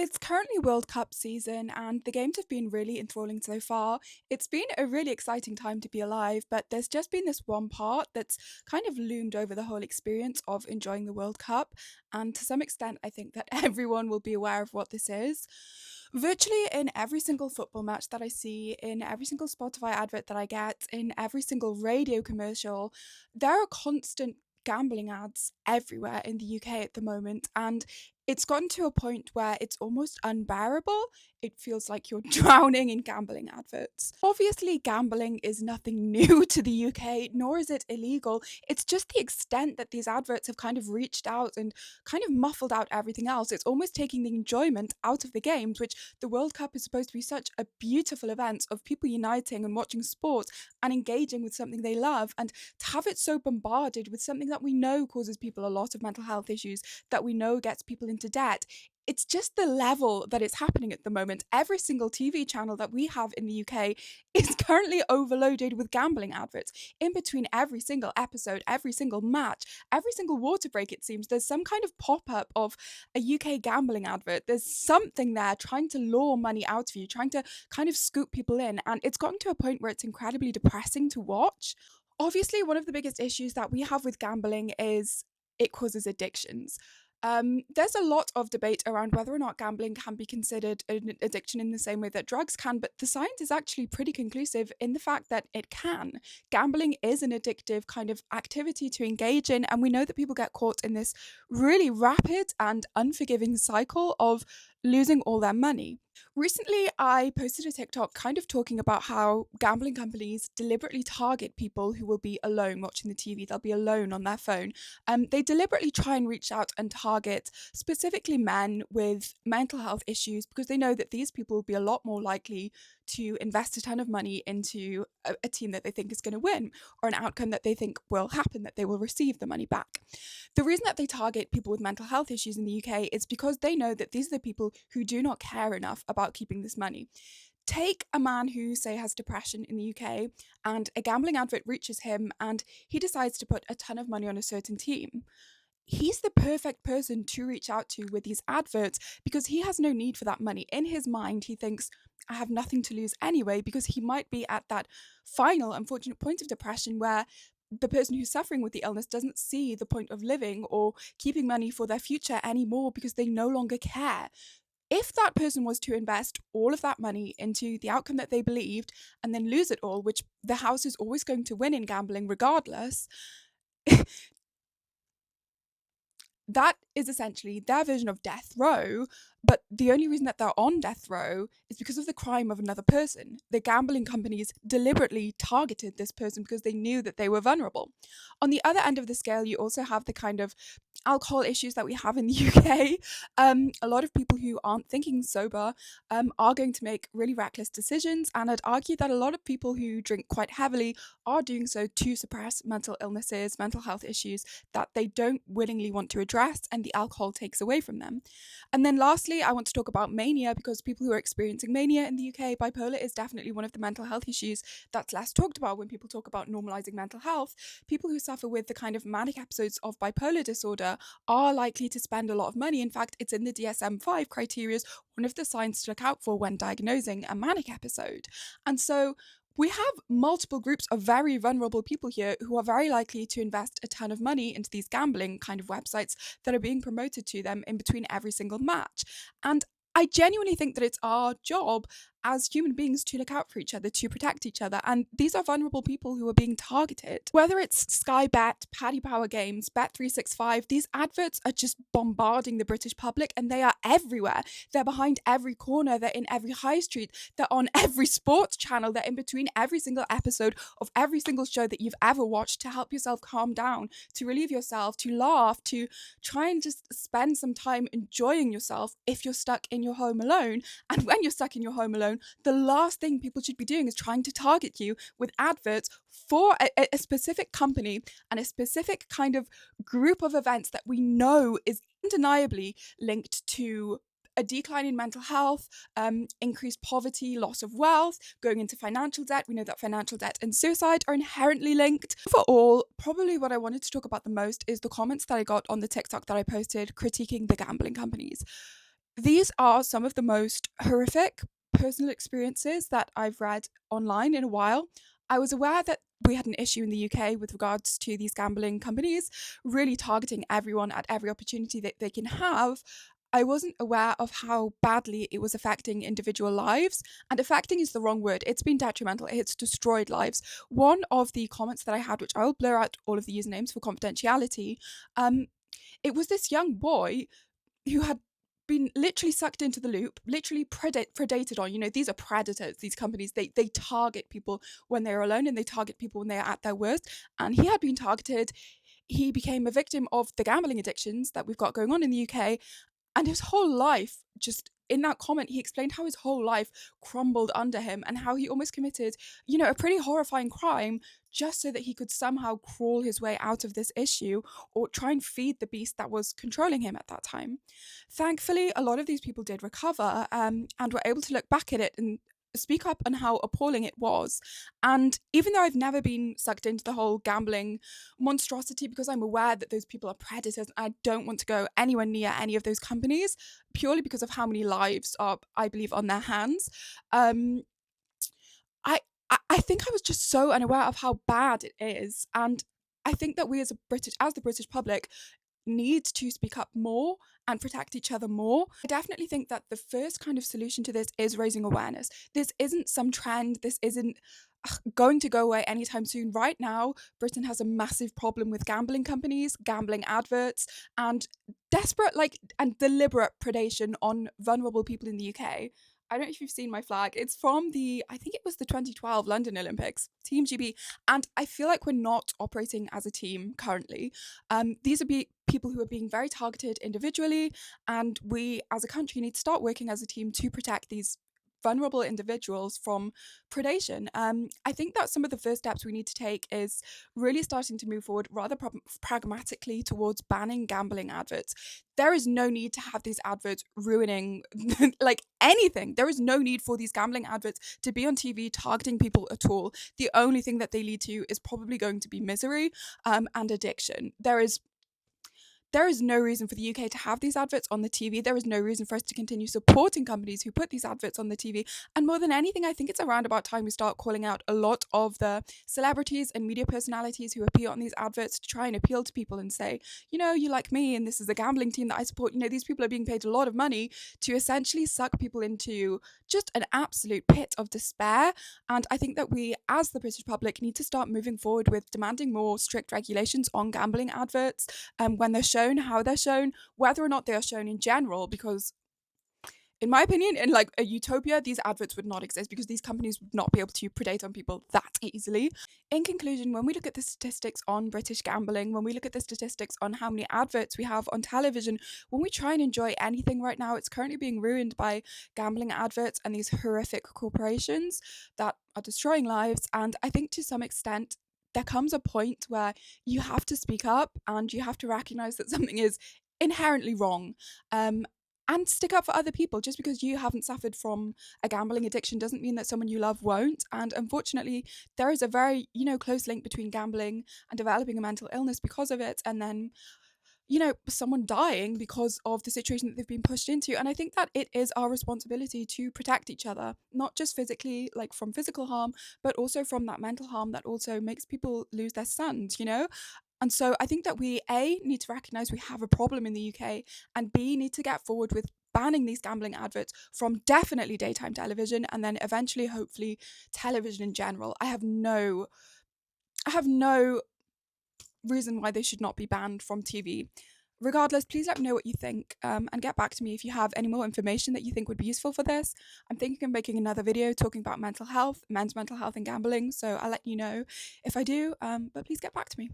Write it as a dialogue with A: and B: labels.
A: It's currently World Cup season, and the games have been really enthralling so far. It's been a really exciting time to be alive, but there's just been this one part that's kind of loomed over the whole experience of enjoying the World Cup. And to some extent, I think that everyone will be aware of what this is. Virtually in every single football match that I see, in every single Spotify advert that I get, in every single radio commercial, there are constant gambling ads everywhere in the UK at the moment. And it's gotten to a point where it's almost unbearable. It feels like you're drowning in gambling adverts. Obviously, gambling is nothing new to the UK, nor is it illegal. It's just the extent that these adverts have kind of reached out and kind of muffled out everything else. It's almost taking the enjoyment out of the games, which the World Cup is supposed to be such a beautiful event of people uniting and watching sport and engaging with something they love. And to have it so bombarded with something that we know causes people a lot of mental health issues, that we know gets people into debt. It's just the level that it's happening at the moment. Every single TV channel that we have in the UK is currently overloaded with gambling adverts. In between every single episode, every single match, every single water break, it seems, there's some kind of pop up of a UK gambling advert. There's something there trying to lure money out of you, trying to kind of scoop people in. And it's gotten to a point where it's incredibly depressing to watch. Obviously, one of the biggest issues that we have with gambling is it causes addictions. There's a lot of debate around whether or not gambling can be considered an addiction in the same way that drugs can, but the science is actually pretty conclusive in the fact that it can. Gambling is an addictive kind of activity to engage in, and we know that people get caught in this really rapid and unforgiving cycle of losing all their money. Recently, I posted a TikTok kind of talking about how gambling companies deliberately target people who will be alone watching the TV. They'll be alone on their phone. They deliberately try and reach out and target specifically men with mental health issues because they know that these people will be a lot more likely to invest a ton of money into a team that they think is going to win or an outcome that they think will happen, that they will receive the money back. The reason that they target people with mental health issues in the UK is because they know that these are the people who do not care enough about keeping this money. Take a man who, say, has depression in the UK and a gambling advert reaches him and he decides to put a ton of money on a certain team. He's the perfect person to reach out to with these adverts because he has no need for that money. In his mind, he thinks, I have nothing to lose anyway, because he might be at that final unfortunate point of depression where the person who's suffering with the illness doesn't see the point of living or keeping money for their future anymore because they no longer care. If that person was to invest all of that money into the outcome that they believed and then lose it all, which the house is always going to win in gambling regardless, that is essentially their version of death row. But the only reason that they're on death row is because of the crime of another person. The gambling companies deliberately targeted this person because they knew that they were vulnerable. On the other end of the scale, you also have the kind of alcohol issues that we have in the UK. A lot of people who aren't thinking sober are going to make really reckless decisions. And I'd argue that a lot of people who drink quite heavily are doing so to suppress mental illnesses, mental health issues that they don't willingly want to address, and the alcohol takes away from them. And then lastly, I want to talk about mania, because people who are experiencing mania in the UK, bipolar is definitely one of the mental health issues that's less talked about when people talk about normalizing mental health. People who suffer with the kind of manic episodes of bipolar disorder are likely to spend a lot of money. In fact, it's in the DSM-5 criteria, one of the signs to look out for when diagnosing a manic episode. And so we have multiple groups of very vulnerable people here who are very likely to invest a ton of money into these gambling kind of websites that are being promoted to them in between every single match. And I genuinely think that it's our job as human beings to look out for each other, to protect each other. And these are vulnerable people who are being targeted. Whether it's Sky Bet, Paddy Power Games, Bet365, these adverts are just bombarding the British public, and they are everywhere. They're behind every corner, they're in every high street, they're on every sports channel, they're in between every single episode of every single show that you've ever watched to help yourself calm down, to relieve yourself, to laugh, to try and just spend some time enjoying yourself if you're stuck in your home alone. And when you're stuck in your home alone, the last thing people should be doing is trying to target you with adverts for a specific company and a specific kind of group of events that we know is undeniably linked to a decline in mental health, increased poverty, loss of wealth, going into financial debt. We know that financial debt and suicide are inherently linked. Overall, probably what I wanted to talk about the most is the comments that I got on the TikTok that I posted critiquing the gambling companies. These are some of the most horrific personal experiences that I've read online in a while. I was aware that we had an issue in the UK with regards to these gambling companies really targeting everyone at every opportunity that they can have. I wasn't aware of how badly it was affecting individual lives. And affecting is the wrong word. It's been detrimental. It's destroyed lives. One of the comments that I had, which I will blur out all of the usernames for confidentiality, um, it was this young boy who had been literally sucked into the loop, literally predated on. You know, these are predators, these companies. They target people when they're alone, and they target people when they're at their worst. And he had been targeted. He became a victim of the gambling addictions that we've got going on in the UK, and his whole life, just in that comment, he explained how his whole life crumbled under him and how he almost committed, a pretty horrifying crime just so that he could somehow crawl his way out of this issue or try and feed the beast that was controlling him at that time. Thankfully, a lot of these people did recover, and were able to look back at it and speak up on how appalling it was. And even though I've never been sucked into the whole gambling monstrosity, because I'm aware that those people are predators, and I don't want to go anywhere near any of those companies purely because of how many lives are, I believe, on their hands. Um, I think I was just so unaware of how bad it is, and I think that we as the British public, need to speak up more and protect each other more. I definitely think that the first kind of solution to this is raising awareness. This isn't some trend. This isn't going to go away anytime soon. Right now, Britain has a massive problem with gambling companies, gambling adverts, and desperate, and deliberate predation on vulnerable people in the UK. I don't know if you've seen my flag. It's from I think it was the 2012 London Olympics, Team GB. And I feel like we're not operating as a team currently. These are people who are being very targeted individually, and we as a country need to start working as a team to protect these vulnerable individuals from predation. I think that some of the first steps we need to take is really starting to move forward rather pragmatically towards banning gambling adverts. There is no need to have these adverts ruining like anything. There is no need for these gambling adverts to be on TV targeting people at all. The only thing that they lead to is probably going to be misery, and addiction. There is no reason for the UK to have these adverts on the TV. There is no reason for us to continue supporting companies who put these adverts on the TV. And more than anything, I think it's around about time we start calling out a lot of the celebrities and media personalities who appear on these adverts to try and appeal to people and say, you like me, and this is a gambling team that I support. These people are being paid a lot of money to essentially suck people into just an absolute pit of despair. And I think that we, as the British public, need to start moving forward with demanding more strict regulations on gambling adverts, when they're shown, how they're shown, whether or not they are shown in general, because in my opinion, in like a utopia, these adverts would not exist because these companies would not be able to predate on people that easily. In conclusion, when we look at the statistics on British gambling, when we look at the statistics on how many adverts we have on television, when we try and enjoy anything right now, it's currently being ruined by gambling adverts and these horrific corporations that are destroying lives. And I think to some extent, there comes a point where you have to speak up and you have to recognize that something is inherently wrong. And stick up for other people. Just because you haven't suffered from a gambling addiction doesn't mean that someone you love won't. And unfortunately, there is a very, close link between gambling and developing a mental illness because of it, and then, someone dying because of the situation that they've been pushed into. And I think that it is our responsibility to protect each other, not just physically, like from physical harm, but also from that mental harm that also makes people lose their sons. And so I think that we, A, need to recognise we have a problem in the UK, and B, need to get forward with banning these gambling adverts from definitely daytime television, and then eventually, hopefully, television in general. I have no reason why they should not be banned from TV. Regardless, please let me know what you think, and get back to me if you have any more information that you think would be useful for this. I'm thinking of making another video talking about mental health, men's mental health and gambling, so I'll let you know if I do, but please get back to me.